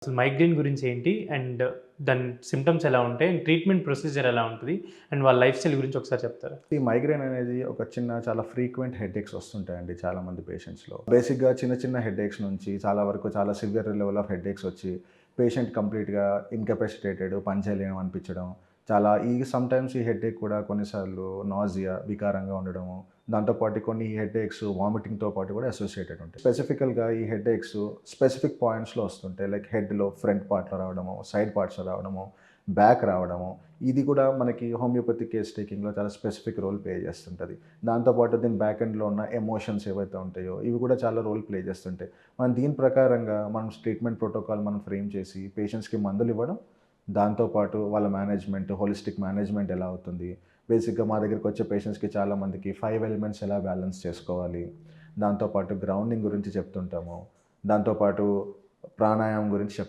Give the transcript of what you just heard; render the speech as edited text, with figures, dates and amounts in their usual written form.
అసలు మైగ్రేన్ గురించి ఏంటి? అండ్ దాని సింప్టమ్స్ ఎలా ఉంటాయి? అండ్ ట్రీట్మెంట్ ప్రొసీజర్ ఎలా ఉంటది? అండ్ వాళ్ళ లైఫ్ స్టైల్ గురించి ఒకసారి చెప్తారా? ఈ మైగ్రేన్ అనేది ఒక చాలా ఫ్రీక్వెంట్ హెడేక్స్ వస్తుంటాయండి చాలామంది పేషెంట్స్‌లో. బేసిక్‌గా చిన్న చిన్న హెడేక్స్ నుంచి చాలా వరకు చాలా సివియర్ లెవెల్ ఆఫ్ హెడేక్స్ వచ్చి పేషెంట్ కంప్లీట్‌గా ఇన్‌కెపాసిటేటెడ్ పని చేయలేము అనిపించడం. సమ్‌టైమ్స్ ఈ హెడేక్ కూడా కొన్నిసార్లు నాసియా, వికారంగా ఉండడము. దాంతో పాటు కొన్ని హెడేక్స్ వామిటింగ్‌తో పాటు కూడా అసోసియేటెడ్ ఉంటాయి. స్పెసిఫికల్‌గా ఈ హెడేక్స్ స్పెసిఫిక్ పాయింట్స్‌లో వస్తుంటాయి. లైక్ హెడ్‌లో ఫ్రంట్ పార్ట్‌లో రావడము, సైడ్ పార్ట్స్‌లో రావడము, బ్యాక్ రావడము. ఇది కూడా మనకి హోమియోపతి కేస్ టేకింగ్‌లో చాలా స్పెసిఫిక్ రోల్ ప్లే చేస్తుంటది. దాంతో పాటు దీని బ్యాక్ ఎండ్‌లో ఉన్న ఎమోషన్స్ ఏవైతే ఉంటాయో, ఇవి కూడా చాలా రోల్ ప్లే చేస్తుంటాయి. మనం దీని ప్రకారంగా ట్రీట్మెంట్ ప్రోటోకాల్ ఫ్రేమ్ చేసి పేషెంట్స్‌కి మందులివ్వడం, దాంతో పాటు వాళ్ళ మేనేజ్‌మెంట్, హోలిస్టిక్ మేనేజ్‌మెంట్ ఎలా అవుతుంది. బేసిక్‌గా మా దగ్గరికొచ్చే పేషెంట్స్‌కి చాలామందికి 5 ఎలిమెంట్స్ ఎలా బ్యాలెన్స్ చేసుకోవాలి. దాంతో పాటు గ్రౌండింగ్ గురించి చెప్తుంటాము. దాంతో పాటు ప్రాణాయామం గురించి